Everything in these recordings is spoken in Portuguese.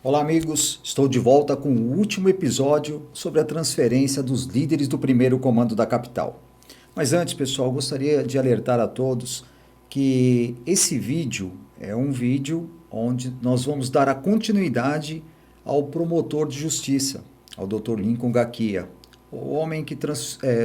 Olá amigos, estou de volta com o último episódio sobre a transferência dos líderes do primeiro comando da capital. Mas antes, pessoal, gostaria de alertar a todos que esse vídeo é um vídeo onde nós vamos dar a continuidade ao promotor de justiça, ao Dr. Lincoln Gakia, o homem que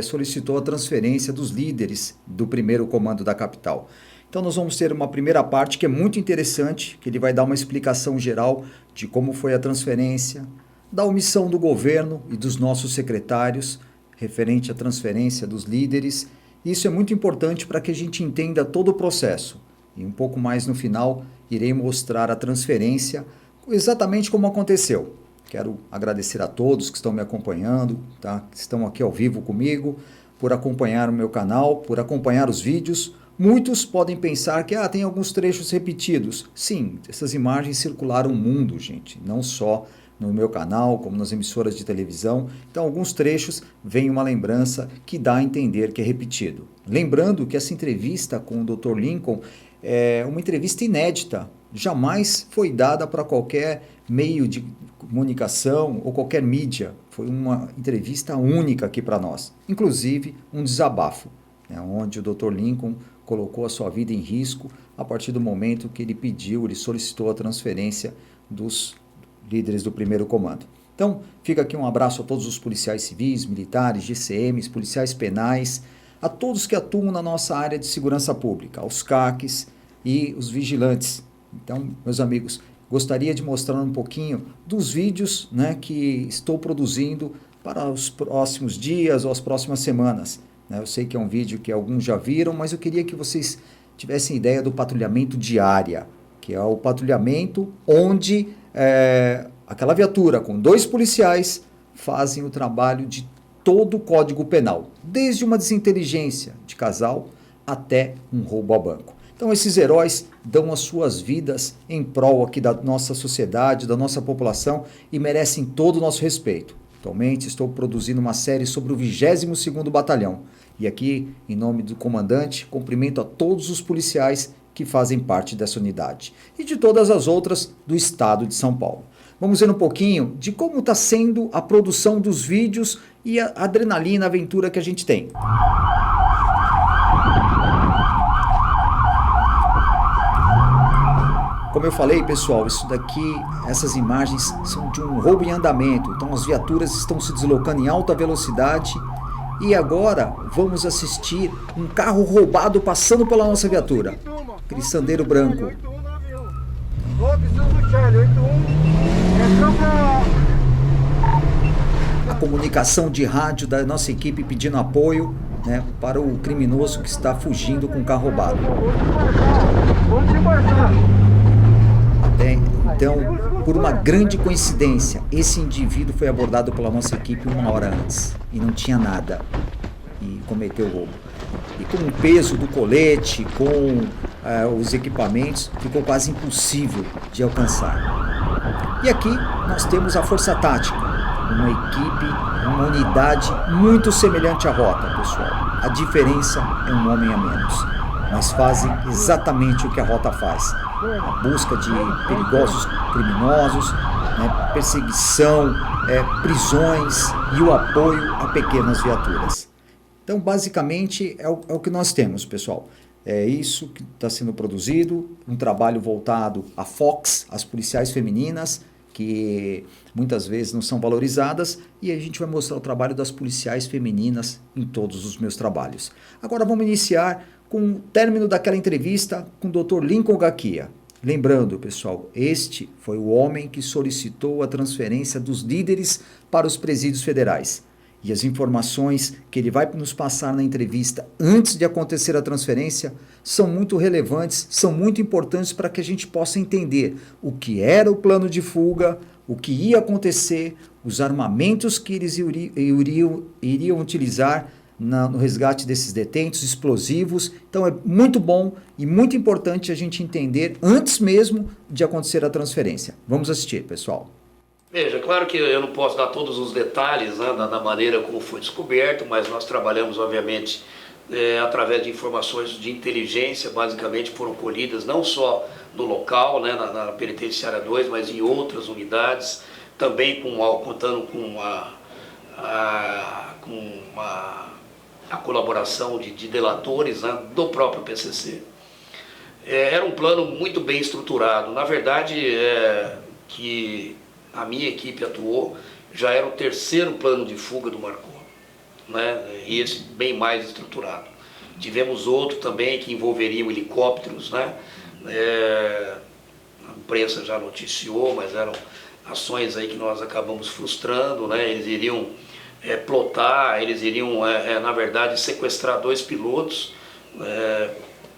solicitou a transferência dos líderes do primeiro comando da capital. Então nós vamos ter uma primeira parte que é muito interessante, que ele vai dar uma explicação geral de como foi a transferência, da omissão do governo e dos nossos secretários referente à transferência dos líderes. Isso é muito importante para que a gente entenda todo o processo. E um pouco mais no final, irei mostrar a transferência exatamente como aconteceu. Quero agradecer a todos que estão me acompanhando, tá? Que estão aqui ao vivo comigo, por acompanhar o meu canal, por acompanhar os vídeos. Muitos podem pensar que tem alguns trechos repetidos. Sim, essas imagens circularam o mundo, gente, não só no meu canal, como nas emissoras de televisão. Então, alguns trechos vêm uma lembrança que dá a entender que é repetido. Lembrando que essa entrevista com o Dr. Lincoln é uma entrevista inédita, jamais foi dada para qualquer meio de comunicação ou qualquer mídia. Foi uma entrevista única aqui para nós, inclusive um desabafo, onde o Dr. Lincoln colocou a sua vida em risco a partir do momento que ele solicitou a transferência dos líderes do primeiro comando. Então, fica aqui um abraço a todos os policiais civis, militares, GCMs, policiais penais, a todos que atuam na nossa área de segurança pública, aos CACs e os vigilantes. Então, meus amigos, gostaria de mostrar um pouquinho dos vídeos, que estou produzindo para os próximos dias ou as próximas semanas. Eu sei que é um vídeo que alguns já viram, mas eu queria que vocês tivessem ideia do patrulhamento de área, que é o patrulhamento onde aquela viatura com 2 policiais fazem o trabalho de todo o Código Penal, desde uma desinteligência de casal até um roubo a banco. Então esses heróis dão as suas vidas em prol aqui da nossa sociedade, da nossa população e merecem todo o nosso respeito. Atualmente estou produzindo uma série sobre o 22º Batalhão. E aqui, em nome do comandante, cumprimento a todos os policiais que fazem parte dessa unidade. E de todas as outras do estado de São Paulo. Vamos ver um pouquinho de como está sendo a produção dos vídeos e a adrenalina, a aventura que a gente tem. Como eu falei, pessoal, essas imagens são de um roubo em andamento. Então as viaturas estão se deslocando em alta velocidade. E agora vamos assistir um carro roubado passando pela nossa viatura. Aquele Sandero branco. A comunicação de rádio da nossa equipe pedindo apoio, para o criminoso que está fugindo com o carro roubado. Então, por uma grande coincidência, esse indivíduo foi abordado pela nossa equipe 1 hora antes e não tinha nada e cometeu o roubo. E com o peso do colete, com os equipamentos, ficou quase impossível de alcançar. E aqui nós temos a Força Tática, uma equipe, uma unidade muito semelhante à Rota, pessoal. A diferença é um homem a menos, mas fazem exatamente o que a Rota faz. A busca de perigosos criminosos, perseguição, prisões e o apoio a pequenas viaturas. Então, basicamente, é o que nós temos, pessoal. É isso que está sendo produzido, um trabalho voltado a Fox, as policiais femininas, que muitas vezes não são valorizadas, e a gente vai mostrar o trabalho das policiais femininas em todos os meus trabalhos. Agora vamos iniciar com o término daquela entrevista com o Dr. Lincoln Gakia. Lembrando, pessoal, este foi o homem que solicitou a transferência dos líderes para os presídios federais. E as informações que ele vai nos passar na entrevista antes de acontecer a transferência são muito relevantes, são muito importantes para que a gente possa entender o que era o plano de fuga, o que ia acontecer, os armamentos que eles iriam utilizar no resgate desses detentos, explosivos. Então é muito bom e muito importante a gente entender antes mesmo de acontecer a transferência. Vamos assistir, pessoal. Veja, claro que eu não posso dar todos os detalhes da maneira como foi descoberto, mas nós trabalhamos, obviamente, através de informações de inteligência, basicamente foram colhidas não só no local, né, na penitenciária 2, mas em outras unidades, também contando com a colaboração de delatores, né, do próprio PCC. Era um plano muito bem estruturado. Na verdade, que a minha equipe atuou, já era o terceiro plano de fuga do Marcola, né? E esse bem mais estruturado. Tivemos outro também que envolveriam helicópteros, né? A imprensa já noticiou, mas eram ações aí que nós acabamos frustrando, né? Eles iriam plotar, eles iriam, na verdade, sequestrar 2 pilotos,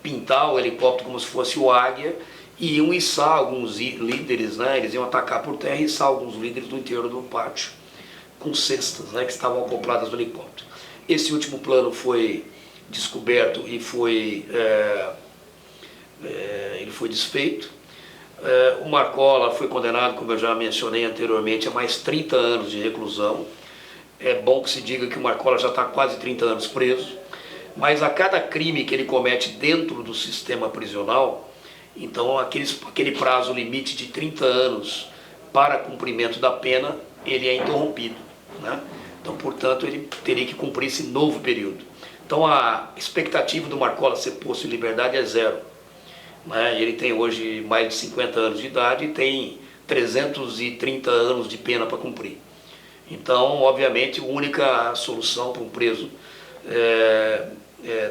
pintar o helicóptero como se fosse o Águia, e iam içar alguns líderes, né? Eles iam atacar por terra e içar alguns líderes do interior do pátio, com cestas, né, que estavam acopladas no helicóptero. Esse último plano foi descoberto e ele foi desfeito. O Marcola foi condenado, como eu já mencionei anteriormente, a mais 30 anos de reclusão. É bom que se diga que o Marcola já está quase 30 anos preso, mas a cada crime que ele comete dentro do sistema prisional, então aquele prazo limite de 30 anos para cumprimento da pena, ele é interrompido, né? Então, portanto, ele teria que cumprir esse novo período. Então, a expectativa do Marcola ser posto em liberdade é 0. Né? Ele tem hoje mais de 50 anos de idade e tem 330 anos de pena para cumprir. Então, obviamente, a única solução para um preso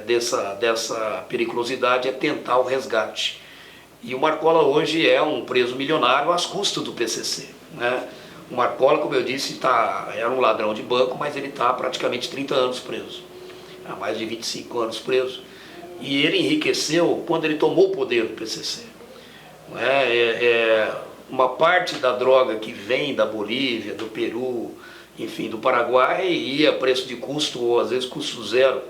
dessa periculosidade é tentar o resgate. E o Marcola hoje é um preso milionário às custas do PCC, né? O Marcola, como eu disse, era um ladrão de banco, mas ele está praticamente 30 anos preso, há mais de 25 anos preso. E ele enriqueceu quando ele tomou o poder do PCC. Uma parte da droga que vem da Bolívia, do Peru, enfim, do Paraguai, ia a preço de custo, ou às vezes custo zero,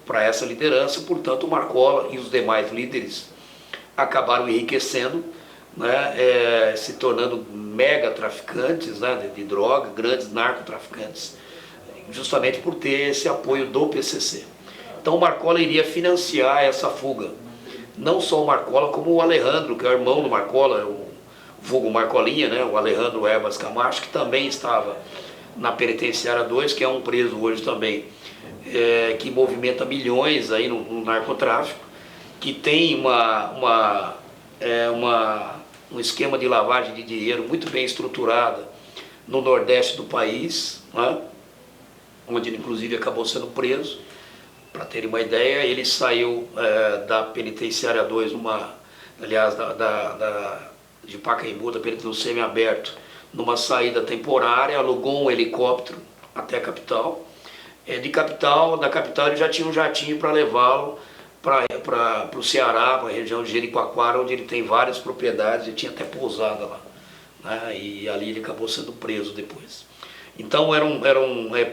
para essa liderança. Portanto, o Marcola e os demais líderes acabaram enriquecendo, né, se tornando mega traficantes, né, de droga, grandes narcotraficantes, justamente por ter esse apoio do PCC. Então o Marcola iria financiar essa fuga. Não só o Marcola, como o Alejandro, que é o irmão do Marcola, o vulgo Marcolinha, né, o Alejandro Erbas Camacho, que também estava na penitenciária 2, que é um preso hoje também, que movimenta milhões aí no narcotráfico, que tem um esquema de lavagem de dinheiro muito bem estruturada no nordeste do país, né? Onde ele inclusive acabou sendo preso. Para terem uma ideia, ele saiu da penitenciária 2, de Pacaembu, da penitenciária do semiaberto, numa saída temporária, alugou um helicóptero até a capital. Da capital ele já tinha um jatinho para levá-lo para o Ceará, para a região de Jericoacoara, onde ele tem várias propriedades, ele tinha até pousada lá, né? E ali ele acabou sendo preso depois. Então eram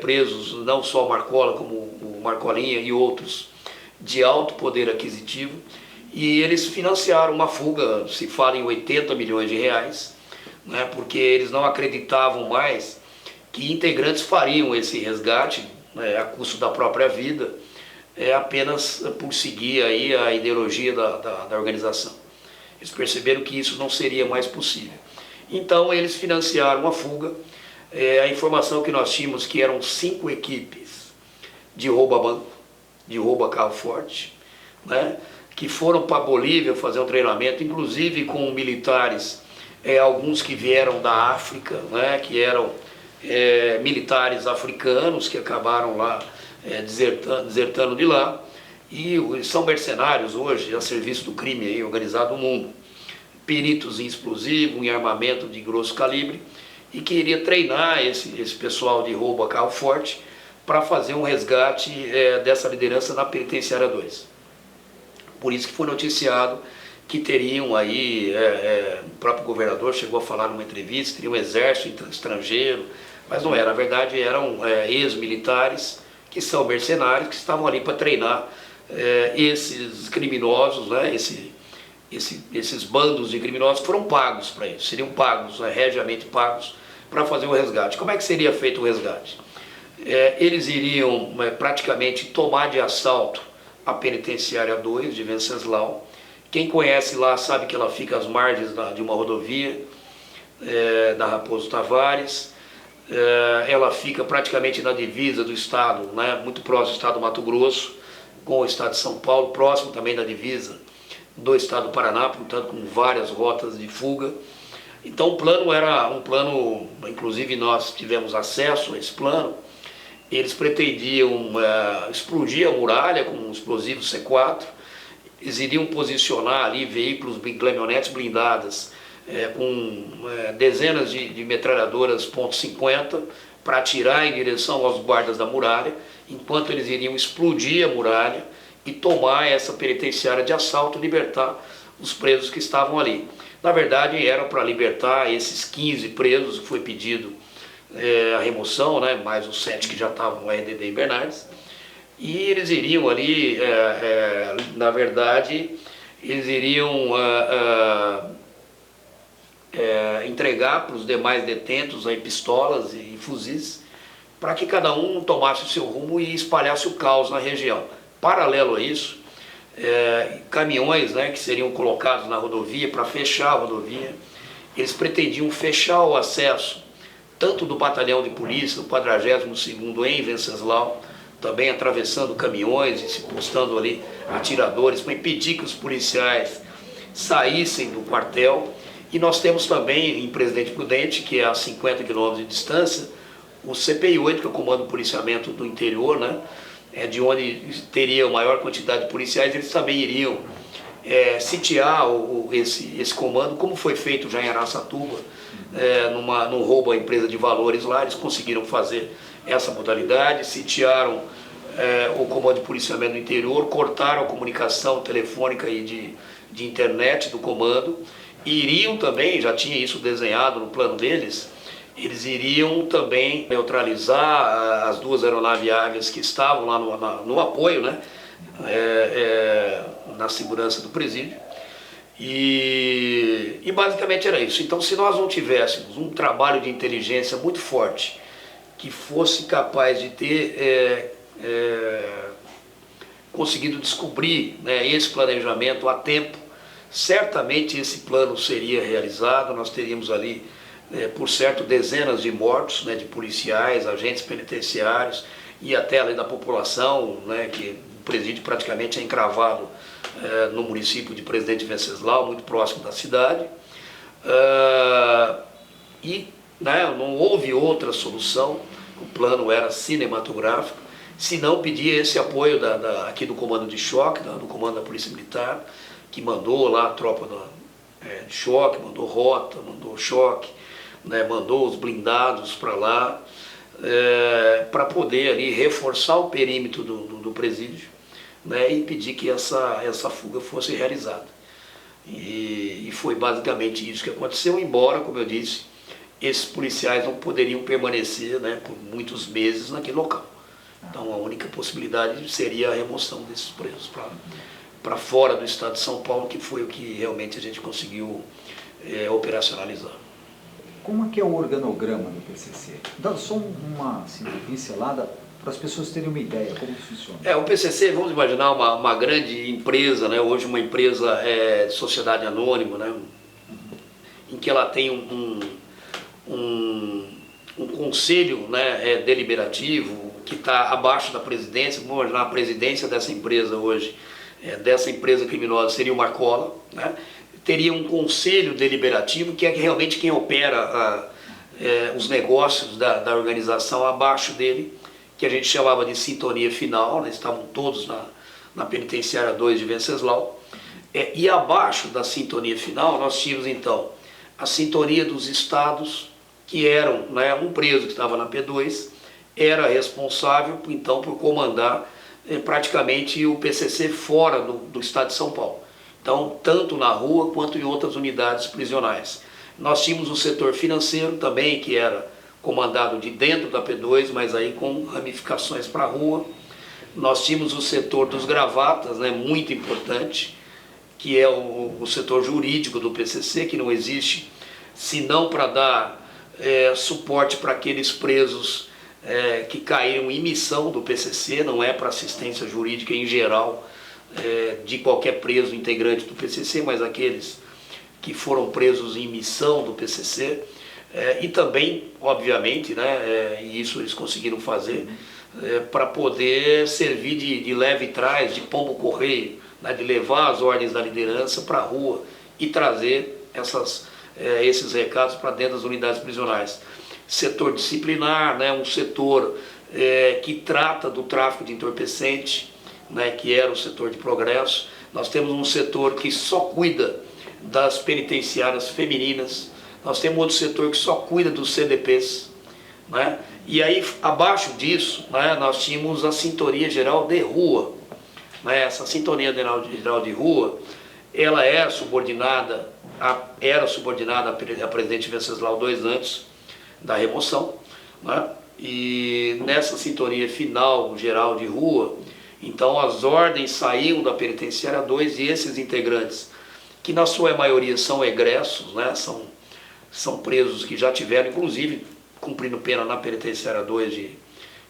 presos não só o Marcola, como o Marcolinha e outros de alto poder aquisitivo, e eles financiaram uma fuga, se fala em 80 milhões de reais, né? Porque eles não acreditavam mais que integrantes fariam esse resgate, né, a custo da própria vida, apenas por seguir aí a ideologia da organização. Eles perceberam que isso não seria mais possível. Então eles financiaram a fuga. A informação que nós tínhamos que eram 5 equipes de roubo a banco, de roubo a carro forte, né, que foram para a Bolívia fazer um treinamento, inclusive com militares, alguns que vieram da África, né, que eram militares africanos que acabaram lá desertando de lá, e são mercenários hoje a serviço do crime aí, organizado no mundo, peritos em explosivo, em armamento de grosso calibre, e que iria treinar esse pessoal de roubo a carro forte para fazer um resgate dessa liderança na penitenciária 2. Por isso que foi noticiado que teriam aí, o próprio governador chegou a falar numa entrevista, teria um exército estrangeiro, mas não era, na verdade eram ex-militares, que são mercenários, que estavam ali para treinar esses criminosos, né, esses bandos de criminosos foram pagos para isso, seriam pagos, regiamente pagos, para fazer o resgate. Como é que seria feito o resgate? Eles iriam praticamente tomar de assalto a penitenciária 2 de Venceslau. Quem conhece lá sabe que ela fica às margens de uma rodovia, da Raposo Tavares. Ela fica praticamente na divisa do estado, né, muito próximo do estado do Mato Grosso, com o estado de São Paulo, próximo também da divisa do estado do Paraná, portanto com várias rotas de fuga. Então o plano era um plano, inclusive nós tivemos acesso a esse plano. Eles pretendiam explodir a muralha com um explosivo C4, eles iriam posicionar ali veículos, caminhonetes blindadas, com dezenas de metralhadoras .50 para atirar em direção aos guardas da muralha, enquanto eles iriam explodir a muralha e tomar essa penitenciária de assalto e libertar os presos que estavam ali. Na verdade, era para libertar esses 15 presos, que foi pedido a remoção, né, mais os 7 que já estavam no RDD em Bernardes, e eles iriam ali, na verdade, eles iriam entregar para os demais detentos aí pistolas e fuzis, para que cada um tomasse o seu rumo e espalhasse o caos na região. Paralelo a isso, caminhões, né, que seriam colocados na rodovia para fechar a rodovia, eles pretendiam fechar o acesso tanto do batalhão de polícia, do 42º em Venceslau, também atravessando caminhões e se postando ali atiradores para impedir que os policiais saíssem do quartel. E nós temos também em Presidente Prudente, que é a 50 quilômetros de distância, o CPI-8, que é o Comando de Policiamento do Interior, né? De onde teria a maior quantidade de policiais, eles também iriam sitiar esse comando, como foi feito já em Araçatuba, num roubo à empresa de valores lá. Eles conseguiram fazer essa modalidade, sitiaram o Comando de Policiamento do Interior, cortaram a comunicação telefônica e de internet do comando, e iriam também, já tinha isso desenhado no plano deles, eles iriam também neutralizar as 2 aeronaves Águias que estavam lá no apoio, né, na segurança do presídio. E basicamente era isso. Então, se nós não tivéssemos um trabalho de inteligência muito forte, que fosse capaz de ter conseguido descobrir, né, esse planejamento a tempo, certamente esse plano seria realizado. Nós teríamos ali, por certo, dezenas de mortos, né, de policiais, agentes penitenciários e até além da população, né, que o presídio praticamente é encravado no município de Presidente Venceslau, muito próximo da cidade. Né, não houve outra solução, o plano era cinematográfico, se não pedir esse apoio aqui do Comando de Choque, do Comando da Polícia Militar, que mandou lá a tropa de choque, mandou rota, mandou choque, né, mandou os blindados para lá, para poder ali reforçar o perímetro do presídio, né, e impedir que essa fuga fosse realizada. E foi basicamente isso que aconteceu, embora, como eu disse, esses policiais não poderiam permanecer, né, por muitos meses naquele local. Então a única possibilidade seria a remoção desses presos para fora do estado de São Paulo, que foi o que realmente a gente conseguiu operacionalizar. Como é que é o organograma do PCC? Dá só uma pincelada para as pessoas terem uma ideia como isso funciona. O PCC, vamos imaginar uma grande empresa, né, hoje uma empresa de sociedade anônima, né, em que ela tem um conselho, né, deliberativo, que está abaixo da presidência. Vamos imaginar a presidência dessa empresa hoje, dessa empresa criminosa, seria o Marcola, né? Teria um conselho deliberativo, que é realmente quem opera os negócios da organização abaixo dele, que a gente chamava de sintonia final, né? Estavam todos na penitenciária 2 de Venceslau. E abaixo da sintonia final nós tínhamos então a sintonia dos estados, que eram, né, um preso que estava na P2, era responsável então por comandar praticamente o PCC fora do estado de São Paulo. Então, tanto na rua quanto em outras unidades prisionais. Nós tínhamos o setor financeiro também, que era comandado de dentro da P2, mas aí com ramificações para a rua. Nós tínhamos o setor dos gravatas, né, muito importante, que é o setor jurídico do PCC, que não existe senão para dar suporte para aqueles presos que caíram em missão do PCC, não é para assistência jurídica em geral, de qualquer preso integrante do PCC, mas aqueles que foram presos em missão do PCC, e também, obviamente, né, e isso eles conseguiram fazer, para poder servir de leve trás, de pombo-correio, né, de levar as ordens da liderança para a rua e trazer esses recados para dentro das unidades prisionais. Setor disciplinar, né, um setor que trata do tráfico de entorpecente, né, que era o setor de progresso. Nós temos um setor que só cuida das penitenciárias femininas. Nós temos outro setor que só cuida dos CDPs, né? E aí, abaixo disso, né, nós tínhamos a Sintonia Geral de Rua. Né? Essa Sintonia Geral de Rua, ela era subordinada a presidente Venceslau 2 antes da remoção, né? E nessa Sintonia Final Geral de Rua, então as ordens saíam da penitenciária 2 e esses integrantes, que na sua maioria são egressos, né? São presos que já tiveram, inclusive, cumprindo pena na penitenciária 2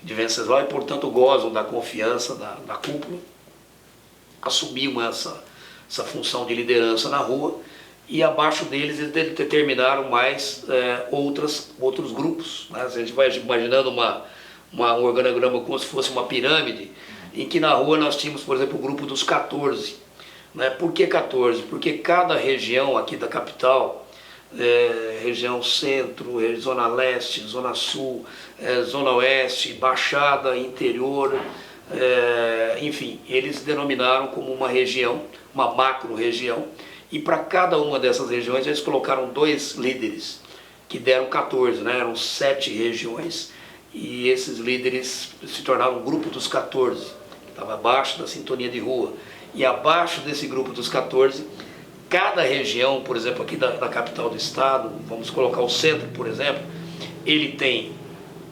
de Venceslau e, portanto, gozam da confiança da cúpula, assumiam essa função de liderança na rua, e abaixo deles eles determinaram mais outros grupos. Né? A gente vai imaginando um organograma como se fosse uma pirâmide, em que na rua nós tínhamos, por exemplo, o grupo dos 14. Né? Por que 14? Porque cada região aqui da capital, região centro, zona leste, zona sul, zona oeste, baixada, interior, enfim, eles denominaram como uma região, uma macro-região, e para cada uma dessas regiões eles colocaram 2 líderes, que deram 14, né? Eram 7 regiões, e esses líderes se tornaram o grupo dos 14, que estava abaixo da Sintonia de Rua, e abaixo desse grupo dos 14, cada região, por exemplo, aqui da capital do estado, vamos colocar o centro, por exemplo, ele tem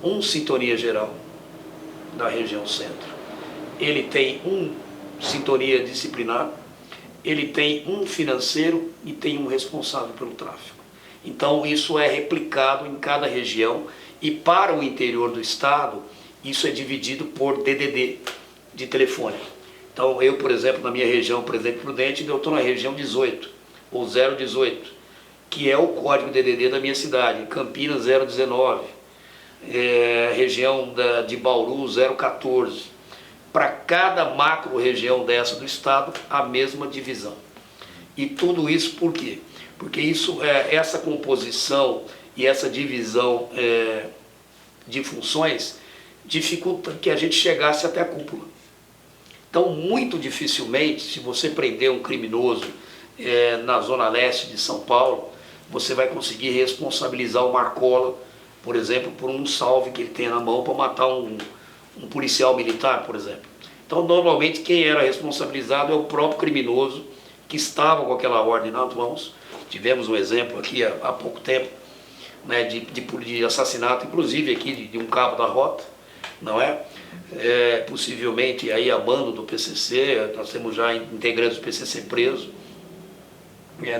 um Sintonia Geral da região centro, ele tem um Sintonia Disciplinar, ele tem um financeiro e tem um responsável pelo tráfico. Então isso é replicado em cada região, e para o interior do estado, isso é dividido por DDD de telefone. Então eu, por exemplo, na minha região, Presidente Prudente, eu estou na região 18, ou 018, que é o código DDD da minha cidade, Campinas 019, região de Bauru 014. Para cada macro-região dessa do estado, a mesma divisão. E tudo isso por quê? Porque essa composição e essa divisão de funções dificulta que a gente chegasse até a cúpula. Então, muito dificilmente, se você prender um criminoso na zona leste de São Paulo, você vai conseguir responsabilizar o Marcola, por exemplo, por um salve que ele tenha na mão para matar um policial militar, por exemplo. Então, normalmente, quem era responsabilizado é o próprio criminoso que estava com aquela ordem nas mãos. Tivemos um exemplo aqui há pouco tempo, né, de assassinato, inclusive aqui de um cabo da rota, não é? Possivelmente aí a mando do PCC, nós temos já integrantes do PCC presos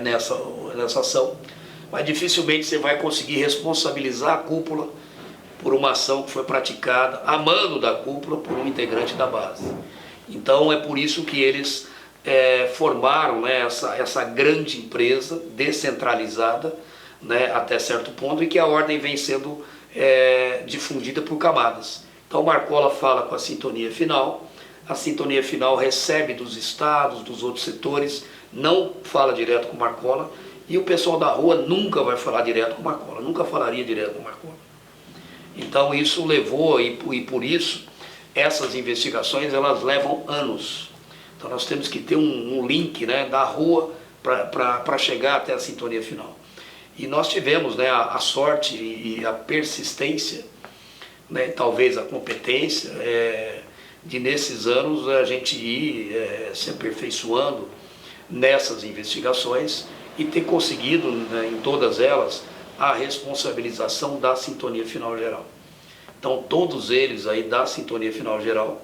nessa ação, mas dificilmente você vai conseguir responsabilizar a cúpula por uma ação que foi praticada a mando da cúpula por um integrante da base. Então é por isso que eles formaram, né, essa grande empresa descentralizada, né, até certo ponto, e que a ordem vem sendo difundida por camadas. Então Marcola fala com a Sintonia Final, a Sintonia Final recebe dos estados, dos outros setores, não fala direto com Marcola, e o pessoal da rua nunca vai falar direto com Marcola, nunca falaria direto com Marcola. Então isso levou, e por isso, essas investigações elas levam anos. Então nós temos que ter um link, né, da rua para chegar até a Sintonia Final. E nós tivemos, né, a sorte e a persistência, né, talvez a competência, de nesses anos a gente ir se aperfeiçoando nessas investigações e ter conseguido, né, em todas elas, a responsabilização da Sintonia Final Geral. Então todos eles aí da Sintonia Final Geral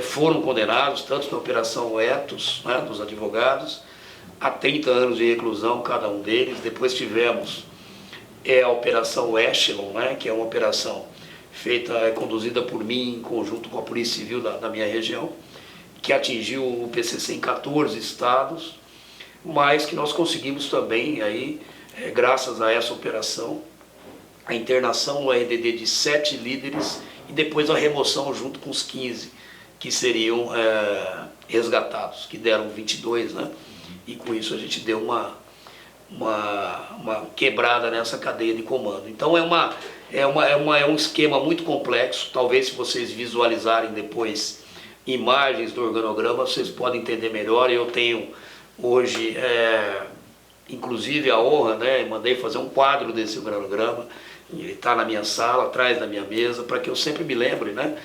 foram condenados, tanto na Operação Etos, né, dos advogados, a 30 anos de reclusão cada um deles. Depois tivemos a Operação Echelon, né, que é uma operação conduzida por mim em conjunto com a Polícia Civil da minha região, que atingiu o PCC em 14 estados, mas que nós conseguimos também, aí, graças a essa operação, a internação no RDD de 7 líderes e depois a remoção junto com os 15 que seriam resgatados, que deram 22, né? E com isso a gente deu uma quebrada nessa cadeia de comando. Então é um esquema muito complexo. Talvez, se vocês visualizarem depois imagens do organograma, vocês podem entender melhor. Eu tenho hoje, inclusive, a honra, né? Mandei fazer um quadro desse organograma. Ele está na minha sala, atrás da minha mesa, para que eu sempre me lembre, né?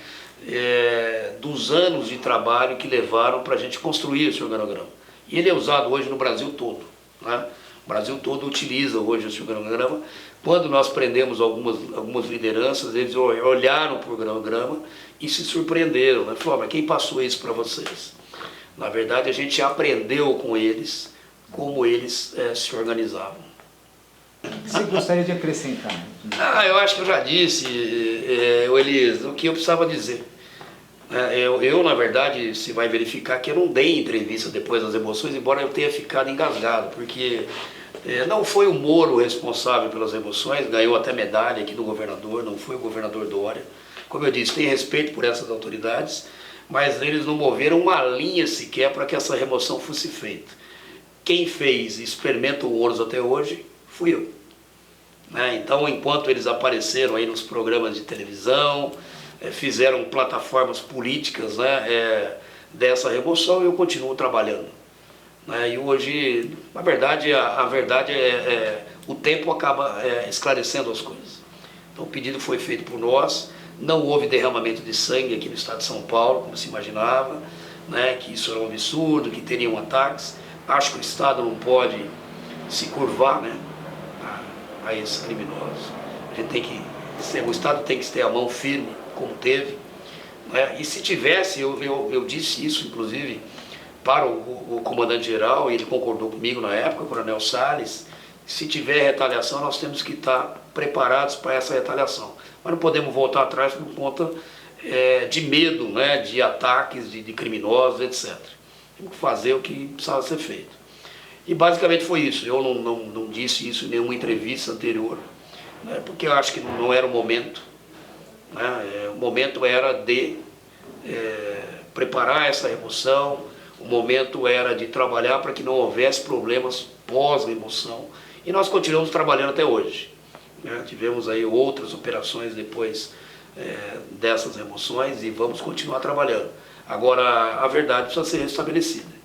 Dos anos de trabalho que levaram para a gente construir esse organograma. E ele é usado hoje no Brasil todo, né? O Brasil todo utiliza hoje esse organograma. Quando nós prendemos algumas lideranças, eles olharam para o organograma e se surpreenderam, né? Falaram, mas quem passou isso para vocês? Na verdade, a gente aprendeu com eles como eles se organizavam. O que você gostaria de acrescentar? Eu acho que eu já disse, Elias, o que eu precisava dizer. Eu, na verdade, se vai verificar que eu não dei entrevista depois das emoções, embora eu tenha ficado engasgado, porque não foi o Moro o responsável pelas emoções, ganhou até medalha aqui do governador, não foi o governador Dória. Como eu disse, tenho respeito por essas autoridades, mas eles não moveram uma linha sequer para que essa remoção fosse feita. Quem fez e experimentou ouros até hoje fui eu. Então, enquanto eles apareceram aí nos programas de televisão, fizeram plataformas políticas, né, dessa remoção, eu continuo trabalhando. E hoje, a verdade o tempo acaba esclarecendo as coisas. Então, o pedido foi feito por nós, não houve derramamento de sangue aqui no estado de São Paulo, como se imaginava, né, que isso era um absurdo, que teriam ataques. Acho que o Estado não pode se curvar, né, a esses criminosos. O Estado tem que ter a mão firme, como teve, né? E se tivesse, eu disse isso, inclusive, para o comandante-geral, e ele concordou comigo na época, o coronel Salles, se tiver retaliação, nós temos que estar preparados para essa retaliação. Mas não podemos voltar atrás por conta de medo, né, de ataques, de criminosos, etc. Temos que fazer o que precisava ser feito. E basicamente foi isso. Eu não disse isso em nenhuma entrevista anterior, né, porque eu acho que não era o momento. Né, o momento era de preparar essa remoção, o momento era de trabalhar para que não houvesse problemas pós-remoção. E nós continuamos trabalhando até hoje. Né, tivemos aí outras operações depois dessas remoções e vamos continuar trabalhando. Agora, a verdade precisa ser restabelecida.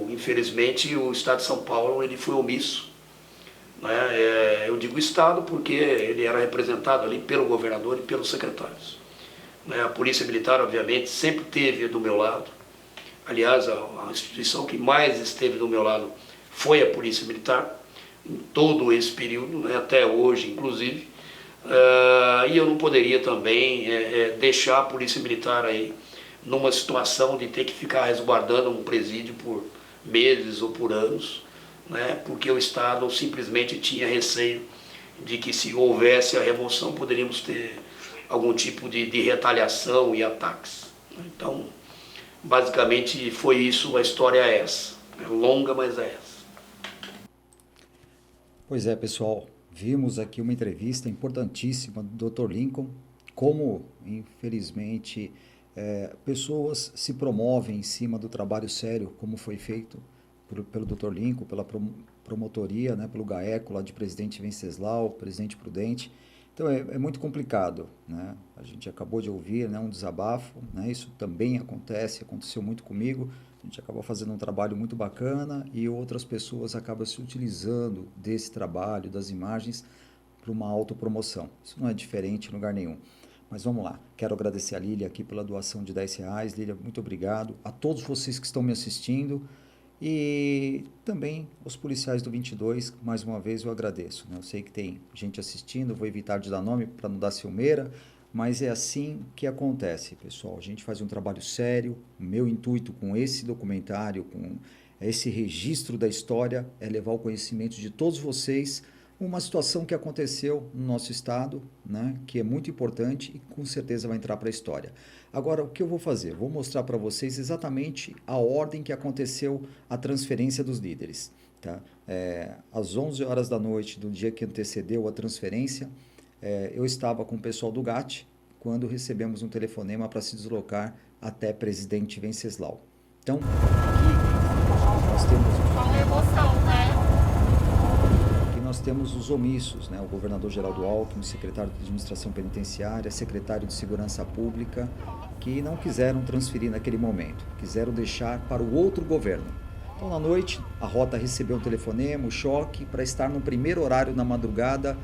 Infelizmente, o Estado de São Paulo ele foi omisso. Eu digo Estado porque ele era representado ali pelo governador e pelos secretários. A Polícia Militar, obviamente, sempre esteve do meu lado. Aliás, a instituição que mais esteve do meu lado foi a Polícia Militar, em todo esse período, até hoje, inclusive. E eu não poderia também deixar a Polícia Militar aí numa situação de ter que ficar resguardando um presídio por meses ou por anos, né, porque o Estado simplesmente tinha receio de que, se houvesse a remoção, poderíamos ter algum tipo de retaliação e ataques. Então, basicamente foi isso, a história é essa. É longa, mas é essa. Pois é, pessoal, vimos aqui uma entrevista importantíssima do Dr. Lincoln, como, infelizmente, pessoas se promovem em cima do trabalho sério, como foi feito pelo Dr. Lincoln, pela promotoria, né, pelo GAECO lá de Presidente Venceslau, Presidente Prudente. Então é muito complicado, né? A gente acabou de ouvir, né, um desabafo, né? Isso também aconteceu muito comigo. A gente acaba fazendo um trabalho muito bacana e outras pessoas acabam se utilizando desse trabalho, das imagens, para uma autopromoção. Isso não é diferente em lugar nenhum. Mas vamos lá, quero agradecer a Lília aqui pela doação de R$10. Lília, muito obrigado. A todos vocês que estão me assistindo e também os policiais do 22, mais uma vez eu agradeço. Né? Eu sei que tem gente assistindo, vou evitar de dar nome para não dar ciumeira, mas é assim que acontece, pessoal. A gente faz um trabalho sério. O meu intuito com esse documentário, com esse registro da história, é levar o conhecimento de todos vocês uma situação que aconteceu no nosso estado, né, que é muito importante e com certeza vai entrar para a história. Agora, o que eu vou fazer? Vou mostrar para vocês exatamente a ordem que aconteceu a transferência dos líderes. Tá? Às 11 horas da noite do dia que antecedeu a transferência, eu estava com o pessoal do GAT quando recebemos um telefonema para se deslocar até Presidente Venceslau. Então, aqui nós temos... Com emoção, né? Nós temos os omissos, né? O governador Geraldo Alckmin, o secretário de Administração Penitenciária, secretário de Segurança Pública, que não quiseram transferir naquele momento, quiseram deixar para o outro governo. Então, na noite, a rota recebeu um telefonema, um choque, para estar no primeiro horário na madrugada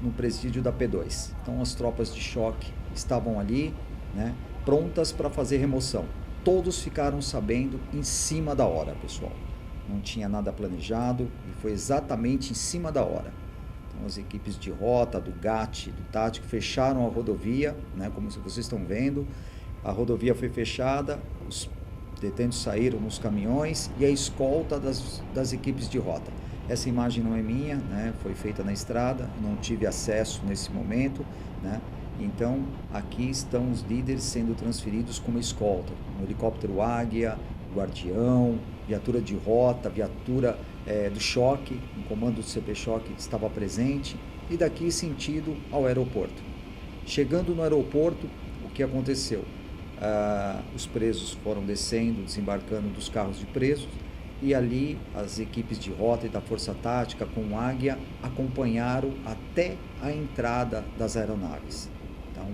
no presídio da P2. Então, as tropas de choque estavam ali, né, prontas para fazer remoção. Todos ficaram sabendo em cima da hora, pessoal. Não tinha nada planejado e foi exatamente em cima da hora. Então, as equipes de rota, do GAT, do Tático, fecharam a rodovia, né, como vocês estão vendo. A rodovia foi fechada, os detentos saíram nos caminhões e a escolta das equipes de rota. Essa imagem não é minha, né, foi feita na estrada, não tive acesso nesse momento, né. Então, aqui estão os líderes sendo transferidos como escolta, no helicóptero Águia, Guardião, viatura de rota, viatura do choque, o comando do CP Choque estava presente, e daqui sentido ao aeroporto. Chegando no aeroporto, o que aconteceu? Os presos foram descendo, desembarcando dos carros de presos, e ali as equipes de rota e da Força Tática com o Águia acompanharam até a entrada das aeronaves. Então,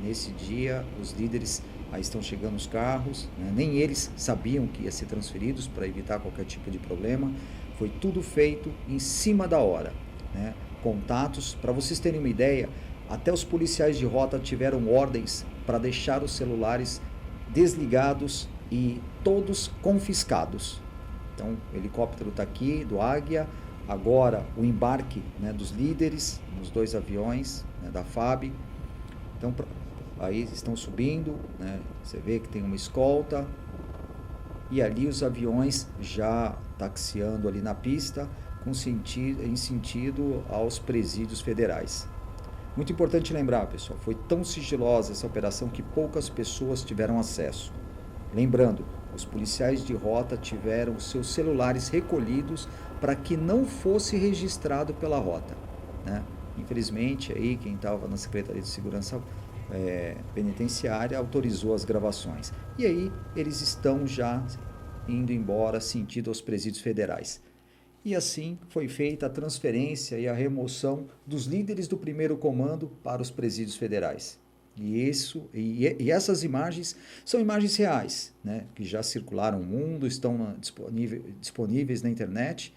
nesse dia, os líderes aí estão chegando os carros, né? Nem eles sabiam que ia ser transferidos para evitar qualquer tipo de problema. Foi tudo feito em cima da hora, né? Contatos, para vocês terem uma ideia, até os policiais de rota tiveram ordens para deixar os celulares desligados e todos confiscados. Então, o helicóptero está aqui, do Águia, agora o embarque, né, dos líderes, nos 2 aviões, né, da FAB. Então, aí estão subindo, né? Você vê que tem uma escolta, e ali os aviões já taxiando ali na pista, em sentido aos presídios federais. Muito importante lembrar, pessoal, foi tão sigilosa essa operação que poucas pessoas tiveram acesso. Lembrando, os policiais de rota tiveram os seus celulares recolhidos para que não fosse registrado pela rota, né? Infelizmente, aí quem estava na Secretaria de Segurança Penitenciária autorizou as gravações. E aí eles estão já indo embora sentido aos presídios federais. E assim foi feita a transferência e a remoção dos líderes do primeiro comando para os presídios federais. E essas imagens são imagens reais, né, que já circularam o mundo, estão disponíveis na internet,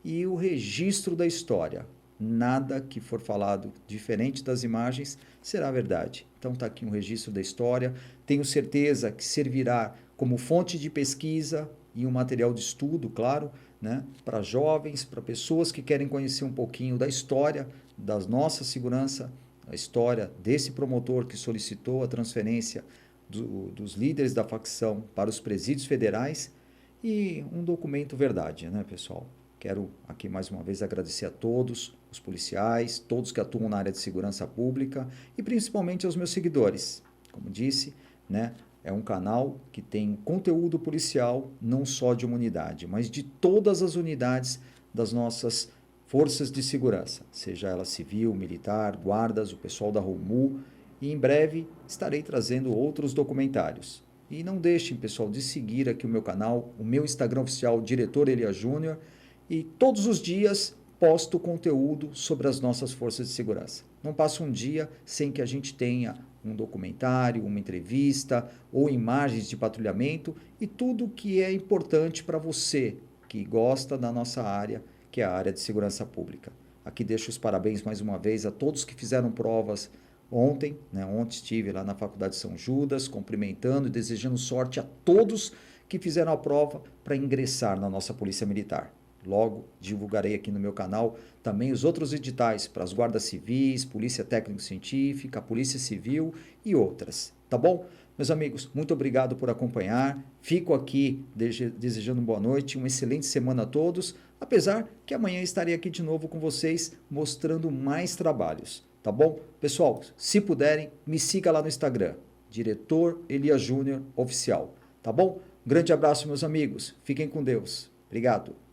e o registro da história. Nada que for falado diferente das imagens será verdade. Então está aqui um registro da história. Tenho certeza que servirá como fonte de pesquisa e um material de estudo, claro, né, para jovens, para pessoas que querem conhecer um pouquinho da história da nossa segurança, a história desse promotor que solicitou a transferência dos líderes da facção para os presídios federais, e um documento verdade, né, pessoal? Quero aqui mais uma vez agradecer a todos os policiais, todos que atuam na área de segurança pública e principalmente aos meus seguidores. Como disse, né, é um canal que tem conteúdo policial não só de uma unidade, mas de todas as unidades das nossas forças de segurança, seja ela civil, militar, guardas, o pessoal da ROMU, e em breve estarei trazendo outros documentários. E não deixem, pessoal, de seguir aqui o meu canal, o meu Instagram oficial, Diretor Elia Júnior, e todos os dias posto conteúdo sobre as nossas forças de segurança. Não passa um dia sem que a gente tenha um documentário, uma entrevista ou imagens de patrulhamento e tudo que é importante para você que gosta da nossa área, que é a área de segurança pública. Aqui deixo os parabéns mais uma vez a todos que fizeram provas ontem, né? Ontem estive lá na Faculdade São Judas, cumprimentando e desejando sorte a todos que fizeram a prova para ingressar na nossa Polícia Militar. Logo divulgarei aqui no meu canal também os outros editais para as guardas civis, Polícia Técnico-Científica, Polícia Civil e outras, tá bom? Meus amigos, muito obrigado por acompanhar. Fico aqui desejando boa noite, uma excelente semana a todos, apesar que amanhã estarei aqui de novo com vocês mostrando mais trabalhos, tá bom? Pessoal, se puderem, me siga lá no Instagram, Diretor Elias Júnior Oficial, tá bom? Um grande abraço, meus amigos. Fiquem com Deus. Obrigado.